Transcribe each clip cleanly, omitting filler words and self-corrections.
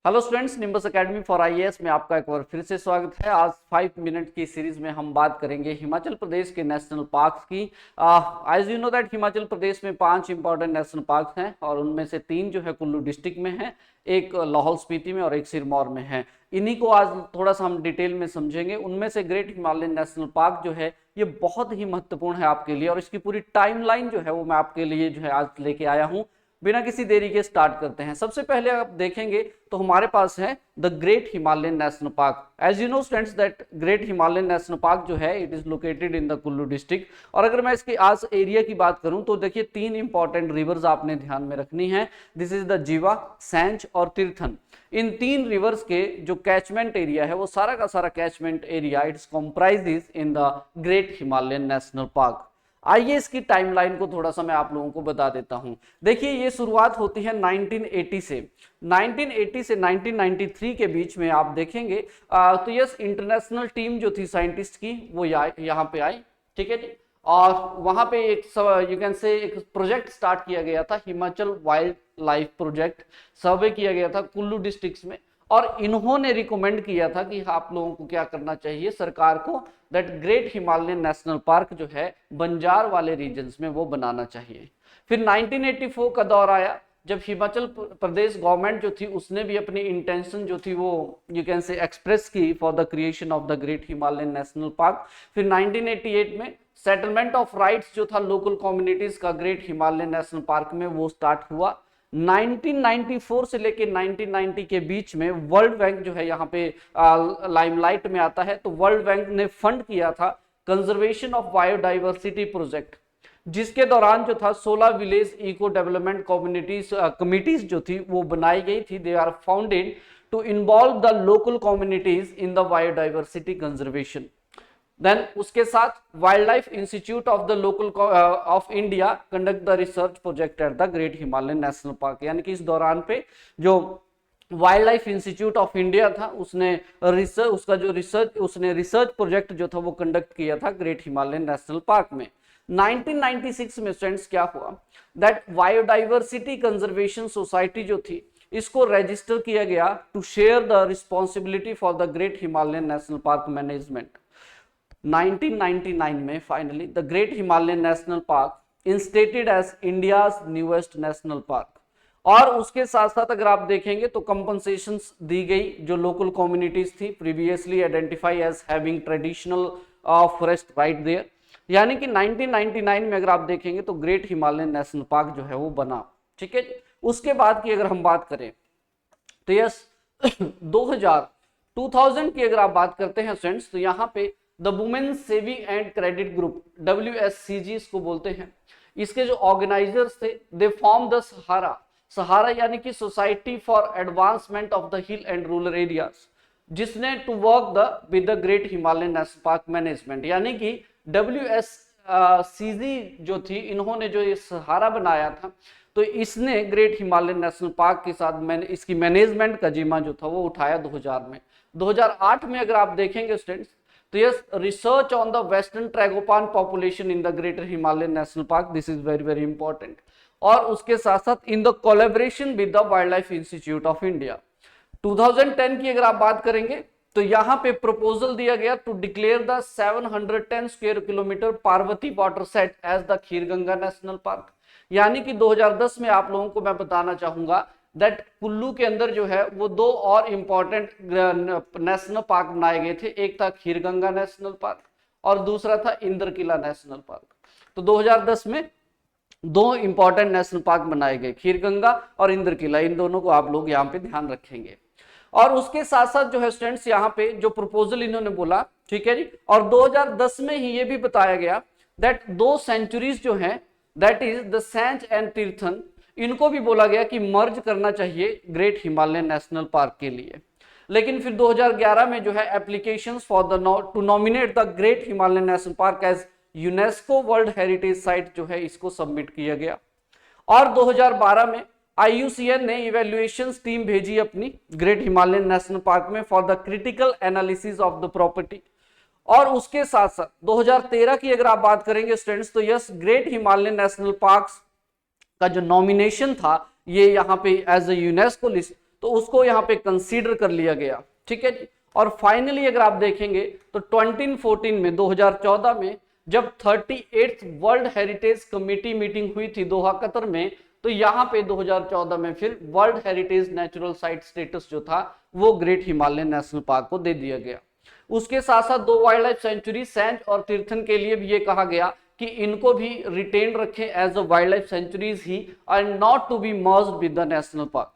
Hello students, nimbus academy for IAS में आपका एक बार फिर से स्वागत है। आज 5 मिनट की सीरीज में हम बात करेंगे हिमाचल प्रदेश के नेशनल पार्क्स की। As you know that Himachal Pradesh में 5 इंपॉर्टेंट नेशनल पार्क्स हैं और उनमें से 3 जो है कुल्लू डिस्ट्रिक्ट में है, एक लाहौल स्पीति में और एक सिरमौर में है। इन्हीं को आज थोड़ा सा हम डिटेल में समझेंगे। उनमें से ग्रेट हिमालयन नेशनल पार्क जो है ये बहुत ही महत्वपूर्ण है आपके लिए और इसकी पूरी टाइमलाइन जो है वो मैं आपके लिए जो है आज लेके आया हूँ। बिना किसी देरी के स्टार्ट करते हैं। सबसे पहले आप देखेंगे तो हमारे पास है the great Himalayan national Park. As you know students that Great Himalayan national Park जो है it is located in the Kullu district. और अगर मैं इसके आज एरिया की बात करूं तो देखिए 3 इंपॉर्टेंट रिवर्स आपने ध्यान में रखनी है। दिस इज द जीवा, सैंज और तीर्थन। इन 3 रिवर्स के जो कैचमेंट एरिया है वो सारा का सारा catchment area it's comprises in the great Himalayan national park. आइए इसकी टाइमलाइन को थोड़ा सा मैं आप लोगों को बता देता हूं। देखिए ये शुरुआत होती है 1980 से। 1980 से 1993 के बीच में आप देखेंगे तो यस इंटरनेशनल टीम जो थी साइंटिस्ट की वो यहाँ पे आई, ठीक है जी। और वहां पे एक यू कैन से एक प्रोजेक्ट स्टार्ट किया गया था, हिमाचल वाइल्ड लाइफ प्रोजेक्ट। सर्वे किया गया था कुल्लू डिस्ट्रिक्ट में और इन्होंने रिकमेंड किया था कि आप लोगों को क्या करना चाहिए, सरकार को, that Great Himalayan national Park जो है बंजार वाले रीजन्स में वो बनाना चाहिए। फिर 1984 का दौर आया जब हिमाचल प्रदेश गवर्नमेंट जो थी उसने भी अपनी इंटेंशन जो थी वो यू कैन से एक्सप्रेस की for the creation of the great Himalayan national park. फिर 1988 में सेटलमेंट ऑफ राइट्स जो था लोकल कम्युनिटीज का ग्रेट हिमालयन नेशनल पार्क में वो स्टार्ट हुआ। 1994 से लेके 1990 के बीच में वर्ल्ड बैंक जो है यहाँ पे लाइमलाइट में आता है। तो वर्ल्ड बैंक ने फंड किया था कंजर्वेशन ऑफ बायोडाइवर्सिटी प्रोजेक्ट, जिसके दौरान जो था 16 विलेज इको डेवलपमेंट कमिटीज जो थी वो बनाई गई थी। They are founded to involve the local communities in the biodiversity conservation. Then उसके साथ wild life institute of the local of India conduct the research project at the great Himalayan national Park. यानी कि इस दौरान पे जो wild life institute of India था उसने रिसर्च प्रोजेक्ट जो था वो कंडक्ट किया था ग्रेट हिमालयन नेशनल पार्क में। 1996 में स्टूडेंट्स क्या हुआ, दैट बायोडाइवर्सिटी कंजर्वेशन सोसाइटी जो थी इसको रजिस्टर किया गया to share the responsibility for the great Himalayan national park management. 1999 में finally the great Himalayan national park instated as India's newest national park. और उसके साथ साथ अगर आप देखेंगे तो कंपनसेशंस दी गई जो लोकल कम्युनिटीज थी previously identify as having traditional forest right there. यानी कि 1999 में अगर आप देखेंगे तो ग्रेट हिमालयन नेशनल पार्क जो है वो बना, ठीक है। उसके बाद की अगर हम बात करें तो यस 2000 की अगर आप बात करते हैं फ्रेंड्स तो यहाँ पे the women saving and credit group WSCG इसको बोलते हैं, इसके जो ऑर्गेनाइजर्स थे दे फॉर्म द सहारा यानी कि society for advancement of the hill and rural areas, जिसने to work with the great Himalayan national park management. यानी कि WSCG जो थी इन्होंने जो ये सहारा बनाया था तो इसने ग्रेट हिमालयन नेशनल पार्क के साथ इसकी मैनेजमेंट का जिम्मा जो था वो उठाया 2000 में। 2008 में अगर आप देखेंगे स्टूडेंट्स तो yes research on the western tragopan population in the greater Himalayan national park, this is very very important. और उसके साथ साथ in the collaboration with the wild life institute of India. 2010 की अगर आप बात करेंगे तो यहाँ पे प्रपोजल दिया गया to declare the 710 square kilometre Parvati watershed as the Khirganga National Park. यानी कि 2010 में आप लोगों को मैं बताना चाहूंगा दैट कुल्लू के अंदर जो है वो 2 और इंपॉर्टेंट नेशनल पार्क बनाए गए थे। एक था खीरगंगा नेशनल पार्क और दूसरा था इंद्रकिला नेशनल पार्क। तो 2010 में 2 इंपॉर्टेंट नेशनल पार्क बनाए गए, खीरगंगा और इंद्रकिला। इन दोनों को आप लोग यहाँ पे ध्यान रखेंगे। और उसके साथ साथ जो है स्टूडेंट्स यहाँ पे जो प्रपोजल इन्होंने बोला, ठीक है जी। और 2010 में ही ये भी बताया गया दैट 2 सेंचुरीज जो है that is the Sainj and Tirthan, इनको भी बोला गया कि मर्ज करना चाहिए ग्रेट हिमालयन नेशनल पार्क के लिए। लेकिन फिर 2011 में जो है applications for the to nominate the great Himalayan national Park as UNESCO World Heritage Site जो है इसको सबमिट किया गया। और 2012 में IUCN ने इवेल्युएशंस टीम भेजी अपनी ग्रेट हिमालयन नेशनल पार्क में for the critical analysis of the property. और उसके साथ साथ 2013 की अगर आप बात करेंगे स्टूडेंट्स तो yes great Himalayan national park का जो नॉमिनेशन था ये यहाँ पे एज ए यूनेस्को लिस्ट तो उसको यहाँ पे कंसीडर कर लिया गया, ठीक है जी। और फाइनली अगर आप देखेंगे तो 2014 में 2014 में जब 38th world heritage committee meeting हुई थी दोहा कतर में, तो यहाँ पे 2014 में फिर world heritage natural site status जो था वो ग्रेट हिमालयन नेशनल पार्क को दे दिया गया। उसके साथ साथ 2 वाइल्ड लाइफ सेंचुरी सैंज और तीर्थन के लिए भी ये कहा गया कि इनको भी रिटेन रखें as a wildlife sanctuaries ही and not to be merged with the National Park.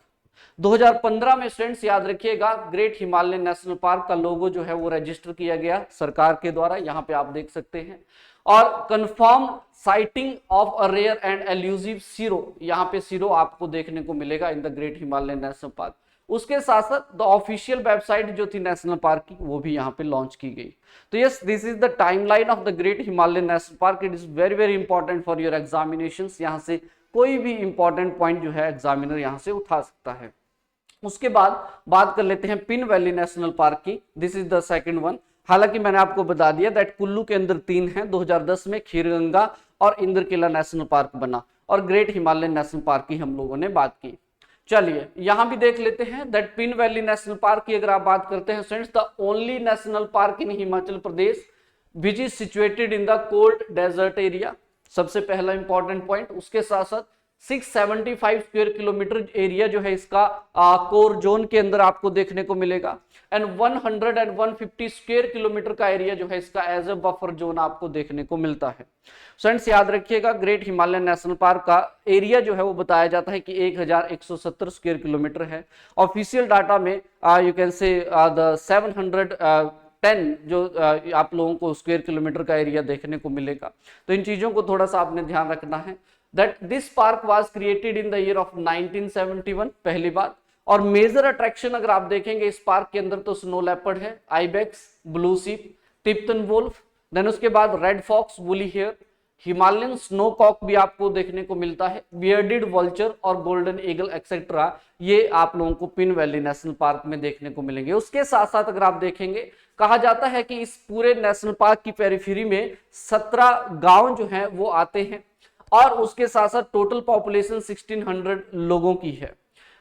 2015 में स्टूडेंट्स याद रखिएगा ग्रेट हिमालयन नेशनल पार्क का लोगो जो है वो रजिस्टर किया गया सरकार के द्वारा, यहाँ पे आप देख सकते हैं। और confirm sighting of a rare and elusive serow, यहाँ पे सिरो आपको देखने को मिलेगा in the great Himalayan national park. उसके साथ साथ द ऑफिशियल वेबसाइट जो थी नेशनल पार्क की वो भी यहाँ पे लॉन्च की गई। तो yes, this is the timeline of the great Himalayan national park. It is very very important for your examinations. यहाँ से कोई भी इंपॉर्टेंट पॉइंट जो है एग्जामिनर यहाँ से उठा सकता है। उसके बाद बात कर लेते हैं पिन वैली नेशनल पार्क की। This is the second one. हालांकि मैंने आपको बता दिया दैट कुल्लू के अंदर 3 हैं। 2010 में खीरगंगा और इंद्रकिला नेशनल पार्क बना और ग्रेट हिमालयन नेशनल पार्क की हम लोगों ने बात की। चलिए यहां भी देख लेते हैं that Pin Valley National Park की अगर आप बात करते हैं friends, the only national park in Himachal Pradesh which is situated in the cold desert area, सबसे पहला इंपॉर्टेंट पॉइंट। उसके साथ साथ 675 स्क्वायर किलोमीटर एरिया जो है इसका कोर जोन के अंदर आपको देखने को मिलेगा एंड 150 स्क्वायर किलोमीटर का एरिया जो है इसका एज ए बफर जोन आपको देखने को मिलता है। फ्रेंड्स याद रखिएगा ग्रेट हिमालयन नेशनल पार्क का एरिया जो है वो बताया जाता है कि 1170 स्क्वायर किलोमीटर है। ऑफिशियल डाटा में यू कैन से द 710 जो आप लोगों को स्क्वायर किलोमीटर का एरिया देखने को मिलेगा। तो इन चीजों को थोड़ा सा आपने ध्यान रखना है। That this park was created in the year of 1971, पहली बात। और मेजर अट्रैक्शन अगर आप देखेंगे इस पार्क के अंदर तो स्नो लेपर्ड है, ibex, blue sheep, Tibetan wolf, then उसके बाद red fox, woolly hare, Himalayan snowcock भी आपको देखने को मिलता है, बियर्डेड वल्चर और गोल्डन ईगल एक्सेट्रा, ये आप लोगों को पिन वैली नेशनल पार्क में देखने को मिलेंगे। उसके साथ साथ अगर आप देखेंगे कहा जाता है कि इस पूरे नेशनल पार्क की पेरिफेरी में 17 गांव जो हैं वो आते हैं और उसके साथ साथ टोटल पॉपुलेशन 1600 लोगों की है।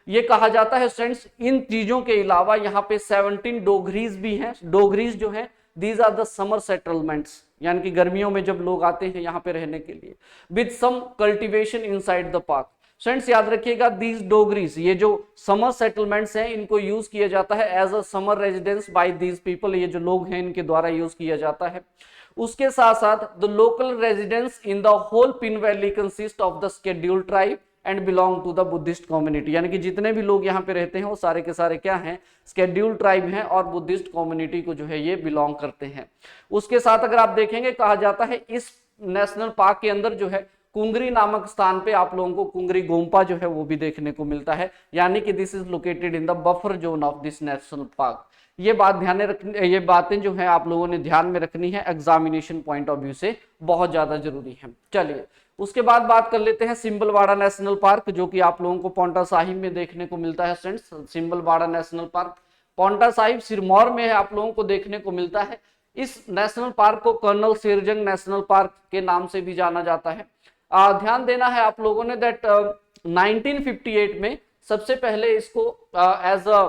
ये कहा जाता है फ्रेंड्स इन चीजों के अलावा यहाँ पे 17 डोगरीज भी हैं। डोगरीज जो हैं these are the summer settlements, यानी कि गर्मियों में जब लोग आते हैं यहाँ पे रहने के लिए, with some cultivation inside the park. Friends याद रखिएगा दीज डोगरीज, ये जो समर सेटलमेंट्स हैं इनको यूज किया जाता है as a summer residence by these people, ये जो लोग हैं इनके द्वारा यूज किया जाता है। उसके साथ साथ the local residents in the whole Pin Valley consist of the scheduled tribe and belong to the Buddhist community, यानी कि जितने भी लोग यहाँ पे रहते हैं वो सारे के सारे क्या हैं, शेड्यूल्ड ट्राइब हैं और बुद्धिस्ट कम्युनिटी को जो है ये बिलोंग करते हैं। उसके साथ अगर आप देखेंगे कहा जाता है इस नेशनल पार्क के अंदर जो है कुंगरी नामक स्थान पे आप लोगों को कुंगरी गोम्पा जो है वो भी देखने को मिलता है, यानी कि this is located in the buffer zone of this national park. ये बात ध्यान रखनी, ये बातें जो है आप लोगों ने ध्यान में रखनी है, एग्जामिनेशन पॉइंट ऑफ व्यू से बहुत ज्यादा जरूरी है। चलिए उसके बाद बात कर लेते हैं सिंबलवाड़ा नेशनल पार्क, जो कि आप लोगों को पांवटा साहिब में देखने को मिलता है। Friends Simbalbara National park Paonta Sahib Sirmaur में है, आप लोगों को देखने को मिलता है। इस नेशनल पार्क को कर्नल शेरजंग नेशनल पार्क के नाम से भी जाना जाता है। ध्यान देना है आप लोगों ने दैट 1958 में सबसे पहले इसको as a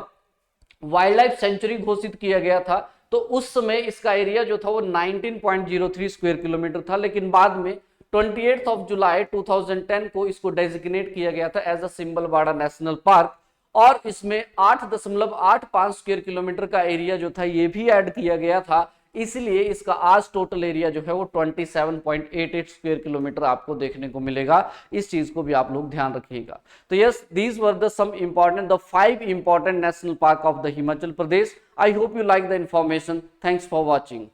wildlife sanctuary घोषित किया गया था। तो उस समय इसका एरिया जो था वो 19.03 स्क्वायर किलोमीटर था, लेकिन बाद में 28 जुलाई 2010 को इसको डेजिग्नेट किया गया था as a Simbalbara National park और इसमें 8.85 स्क्वायर किलोमीटर का एरिया जो था ये भी ऐड किया गया था, इसलिए इसका आज टोटल एरिया जो है वो 27.88 स्क्वायर किलोमीटर आपको देखने को मिलेगा। इस चीज को भी आप लोग ध्यान रखिएगा। तो yes, these were the some important, the 5 important National Park of the Himachal Pradesh. I hope you like the information. Thanks for watching.